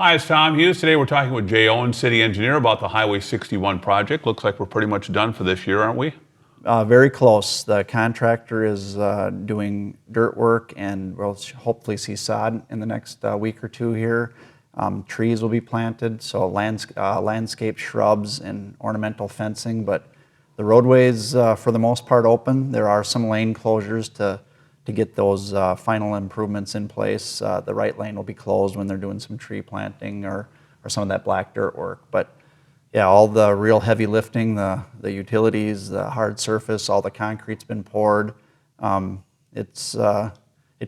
Hi, it's Tom Hughes. Today we're talking with Jay Owens, City Engineer, about the Highway 61 project. Looks like we're pretty much done for this year, aren't we? Very close. The contractor is doing dirt work, and we'll hopefully see sod in the next week or two here. Trees will be planted, so landscape shrubs and ornamental fencing, but the roadway is for the most part open. There are some lane closures to get those final improvements in place. The right lane will be closed when they're doing some tree planting or some of that black dirt work. But yeah, all the real heavy lifting, the utilities, the hard surface, all the concrete's been poured. It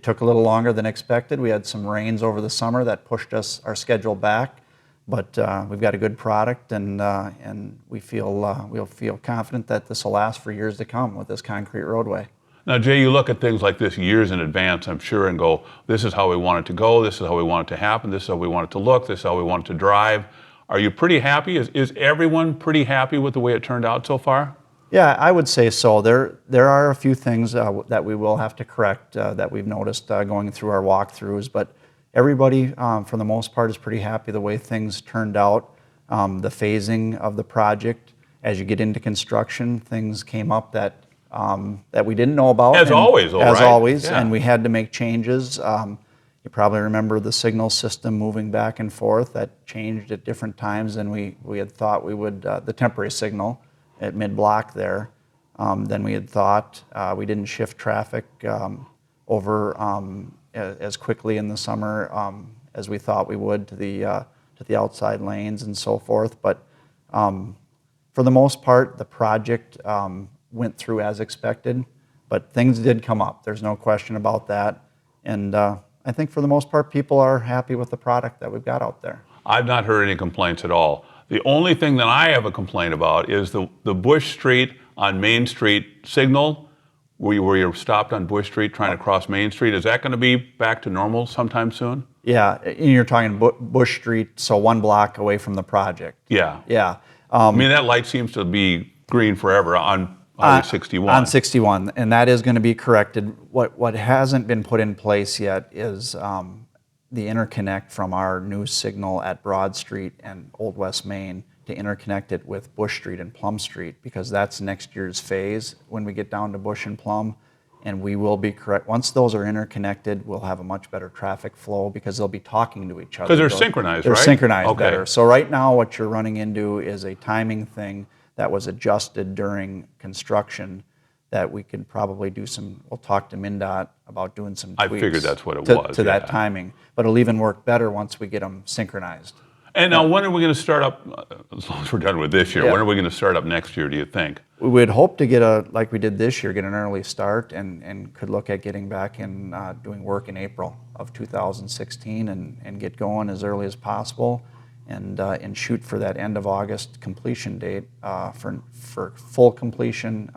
took a little longer than expected. We had some rains over the summer that pushed our schedule back, but we've got a good product, and we'll feel confident that this will last for years to come with this concrete roadway. Now, Jay, you look at things like this years in advance, I'm sure, and go, this is how we want it to go, this is how we want it to happen, this is how we want it to look, this is how we want it to drive. Are you pretty happy? Is everyone pretty happy with the way it turned out so far? Yeah, I would say so. There are a few things that we will have to correct that we've noticed going through our walkthroughs, but everybody, for the most part, is pretty happy the way things turned out. The phasing of the project, as you get into construction, things came up that we didn't know about. As always, yeah. And we had to make changes. You probably remember the signal system moving back and forth. That changed at different times than we had thought we would, the temporary signal at mid-block there, than we had thought. We didn't shift traffic over as quickly in the summer as we thought we would to the outside lanes and so forth. But for the most part, the project went through as expected, but things did come up. There's no question about that. And I think for the most part, people are happy with the product that we've got out there. I've not heard any complaints at all. The only thing that I have a complaint about is the Bush Street on Main Street signal, where you're stopped on Bush Street trying to cross Main Street. Is that going to be back to normal sometime soon? Yeah, and you're talking Bush Street, so 1 block away from the project. Yeah. Yeah. I mean, that light seems to be green forever on Highway 61. On 61, and that is going to be corrected. What hasn't been put in place yet is the interconnect from our new signal at Broad Street and Old West Main to interconnect it with Bush Street and Plum Street, because that's next year's phase when we get down to Bush and Plum, and we will be correct. Once those are interconnected, we'll have a much better traffic flow because they'll be talking to each other. Because they're synchronized, right? They're synchronized Okay. better. So right now what you're running into is a timing thing that was adjusted during construction that we could probably do we'll talk to MnDOT about doing some tweaks. I figured that's what it was. To that timing. But it'll even work better once we get them synchronized. And now, when are we going to start up, as long as we're done with this year, Yeah. when are we going to start up next year, do you think? We would hope to get like we did this year, get an early start and could look at getting back and doing work in April of 2016 and get going as early as possible and shoot for that end of August completion date for full completion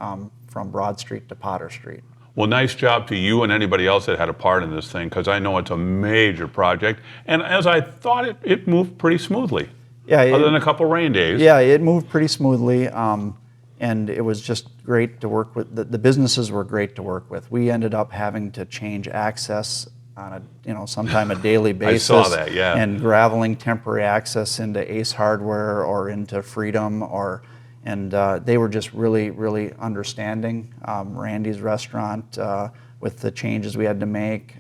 from Broad Street to Potter Street. Well, nice job to you and anybody else that had a part in this thing, because I know it's a major project. And as I thought, it moved pretty smoothly. Yeah. Other than a couple rain days. Yeah, it moved pretty smoothly, and it was just great to work with. The businesses were great to work with. We ended up having to change access on sometime a daily basis. I saw that, yeah. And graveling temporary access into Ace Hardware or into Freedom and they were just really, really understanding. Randy's Restaurant, with the changes we had to make,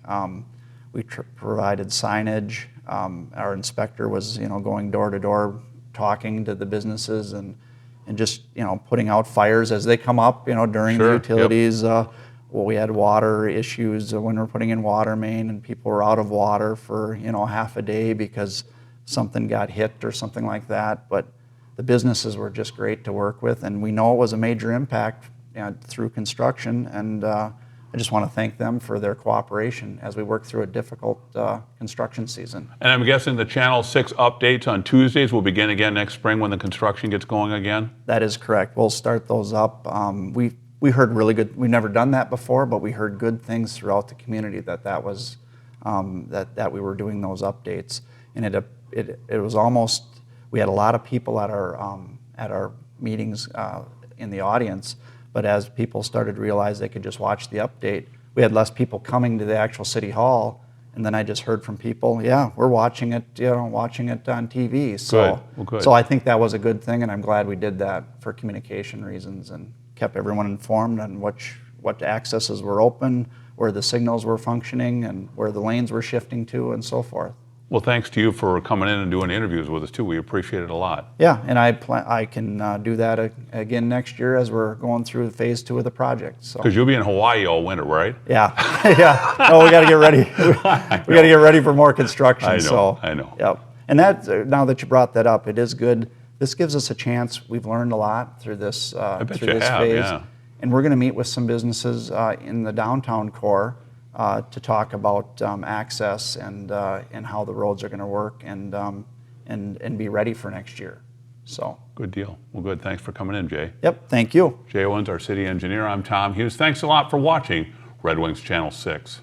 we provided signage. Our inspector was, going door to door, talking to the businesses and just, putting out fires as they come up, during Sure. the utilities. Yep. We had water issues when we're putting in water main, and people were out of water for, half a day because something got hit or something like that. But the businesses were just great to work with, and we know it was a major impact through construction, and I just want to thank them for their cooperation as we work through a difficult construction season. And I'm guessing the Channel 6 updates on Tuesdays will begin again next spring when the construction gets going again? That is correct. We'll start those up. We heard really good, we've never done that before, but we heard good things throughout the community that was, that we were doing those updates. And it was almost, we had a lot of people at our meetings in the audience, but as people started to realize they could just watch the update, we had less people coming to the actual city hall, And then I just heard from people, yeah, we're watching it, watching it on TV. So, Good. Well, good. So I think that was a good thing, and I'm glad we did that for communication reasons and kept everyone informed on what accesses were open, where the signals were functioning, and where the lanes were shifting to, and so forth. Well, thanks to you for coming in and doing interviews with us too. We appreciate it a lot. Yeah, and I can do that again next year as we're going through phase 2 of the project. So. Because you'll be in Hawaii all winter, right? Yeah, yeah. No, we got to get ready. We got to get ready for more construction. I know. So, I know. Yep. And that now that you brought that up, it is good. This gives us a chance. We've learned a lot through this bet through you this have, phase, yeah. and we're going to meet with some businesses in the downtown core to talk about access and how the roads are going to work and be ready for next year. So. Good deal. Well, good. Thanks for coming in, Jay. Yep. Thank you. Jay Owens, our city engineer. I'm Tom Hughes. Thanks a lot for watching Red Wings Channel 6.